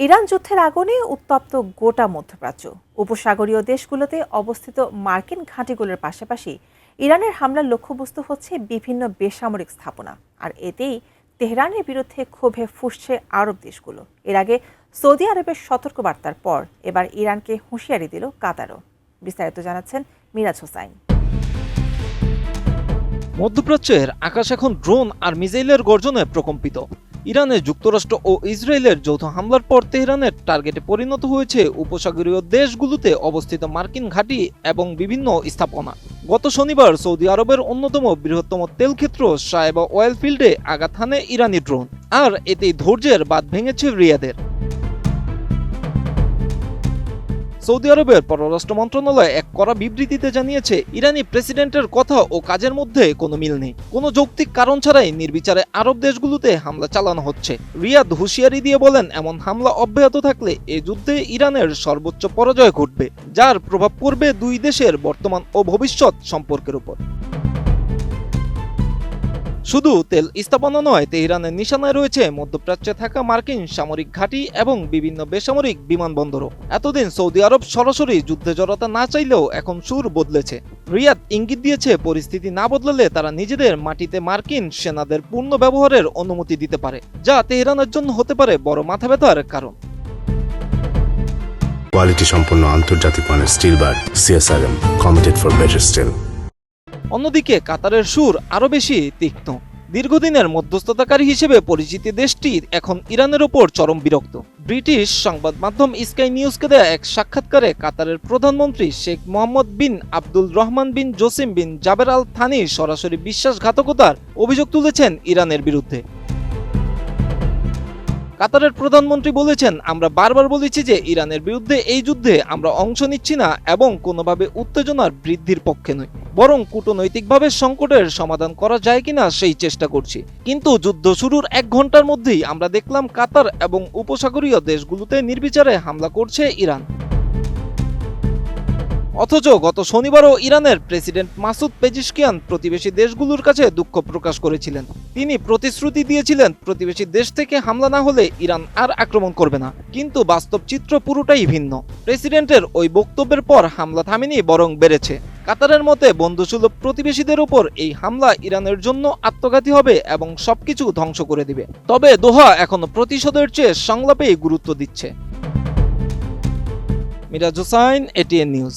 Iran যুদ্ধের আগুনে উত্তপ্ত গোটা মধ্যপ্রাচ্য। উপসাগরীয় দেশগুলোতে অবস্থিত মার্কিন ঘাঁটিগুলোর পাশাপাশি ইরানের হামলার লক্ষ্যবস্তু হচ্ছে বিভিন্ন বেসামরিক স্থাপনা। আর এতেই তেহরানের বিরুদ্ধে ক্ষোভে ফুঁসছে আরব দেশগুলো। এর আগে সৌদি আরবের সতর্কবার্তার পর এবার ইরানকে হুঁশিয়ারি দিল কাতারও। বিস্তারিত জানাচ্ছেন মিরাজ হোসাইন। মধ্যপ্রাচ্যের আকাশ এখন ড্রোন আর মিসাইলের গর্জনে প্রকম্পিত। ইরানে যুক্তরাষ্ট্র ও ইসরায়েলের যৌথ হামলার পর তেহরানের টার্গেটে পরিণত হয়েছে উপসাগরীয় দেশগুলোতে অবস্থিত মার্কিন ঘাঁটি এবং বিভিন্ন স্থাপনা। গত শনিবার সৌদি আরবের অন্যতম বৃহত্তম তেলক্ষেত্র সায়েবা অয়েল ফিল্ডে আঘাত হানে ইরানি ড্রোন, আর এতেই ধৈর্যের বাঁধ ভেঙেছে রিয়াদের। সৌদি আরবের পররাষ্ট্র মন্ত্রণালয় এক কড়া বিবৃতিতে জানিয়েছে, ইরানি প্রেসিডেন্টের কথা ও কাজের মধ্যে কোনো মিল নেই। কোনো যৌক্তিক কারণ ছাড়াই নির্বিচারে আরব দেশগুলোতে হামলা চালানো হচ্ছে। রিয়াদ হুঁশিয়ারি দিয়ে বলেন, এমন হামলা অব্যাহত থাকলে এ যুদ্ধে ইরানের সর্বোচ্চ পরাজয় ঘটবে, যার প্রভাব পড়বে দুই দেশের বর্তমান ও ভবিষ্যৎ সম্পর্কের উপর। শুধু তেল স্থাপনা নয়, তেহরানের নিশানায় রয়েছে মধ্যপ্রাচ্যে থাকা মার্কিন সামরিক ঘাঁটি এবং বিভিন্ন বেসামরিক বিমানবন্দরও। এতদিন সৌদি আরব সরাসরি যুদ্ধে জড়াতে না চাইলেও এখন সুর বদলেছে। রিয়াদ ইঙ্গিত দিয়েছে, পরিস্থিতি না বদলালে তারা নিজেদের মাটিতে মার্কিন সেনাদের পূর্ণ ব্যবহারের অনুমতি দিতে পারে, যা তেহরানের জন্য হতে পারে বড় মাথা ব্যথার কারণ। কোয়ালিটি সম্পন্ন আন্তর্জাতিক মানের still bar CSRM, committed for better still. অন্যদিকে কাতারের সুর আরও বেশি তীক্ষ্ণ। দীর্ঘদিনের মধ্যস্থতাকারী হিসেবে পরিচিত দেশটি এখন ইরানের ওপর চরম বিরক্ত। ব্রিটিশ সংবাদ মাধ্যম স্কাই নিউজকে দেয়া এক সাক্ষাৎকারে কাতারের প্রধানমন্ত্রী শেখ মোহাম্মদ বিন আব্দুল রহমান বিন জসিম বিন জাবের আল থানি সরাসরি বিশ্বাসঘাতকতার অভিযোগ তুলেছেন ইরানের বিরুদ্ধে। কাতারের প্রধানমন্ত্রী বলেছেন, আমরা বারবার বলেছি যে ইরানের বিরুদ্ধে এই যুদ্ধে আমরা অংশ নিচ্ছি না এবং কোনোভাবে উত্তেজনার বৃদ্ধির পক্ষে নই, বরং কূটনৈতিকভাবে সংকটের সমাধান করা যায় কিনা সেই চেষ্টা করছি। কিন্তু যুদ্ধ শুরুর 1 ঘন্টার মধ্যেই আমরা দেখলাম কাতার এবং উপসাগরীয় দেশগুলোতে নির্বিচারে হামলা করছে ইরান। অথচ গত শনিবারও ইরানের প্রেসিডেন্ট মাসুদ পেজিশকিয়ান প্রতিবেশী দেশগুলোর কাছে দুঃখ প্রকাশ করেছিলেন। তিনি প্রতিশ্রুতি দিয়েছিলেন, প্রতিবেশী দেশ থেকে হামলা না হলে ইরান আর আক্রমণ করবে না। কিন্তু বাস্তব চিত্র পুরোটাই ভিন্ন। প্রেসিডেন্টের ওই বক্তব্যের পর হামলা থামেনি, বরং বেড়েছে। কাতারের মতে বন্ধুসুলভ প্রতিবেশীদের উপর এই হামলা ইরানের জন্য আত্মঘাতী হবে এবং সবকিছু ধ্বংস করে দিবে। তবে দোহা এখনো প্রতিশোধের চেয়ে সংলাপেই গুরুত্ব দিচ্ছে। Miraj Hossain, ATN news.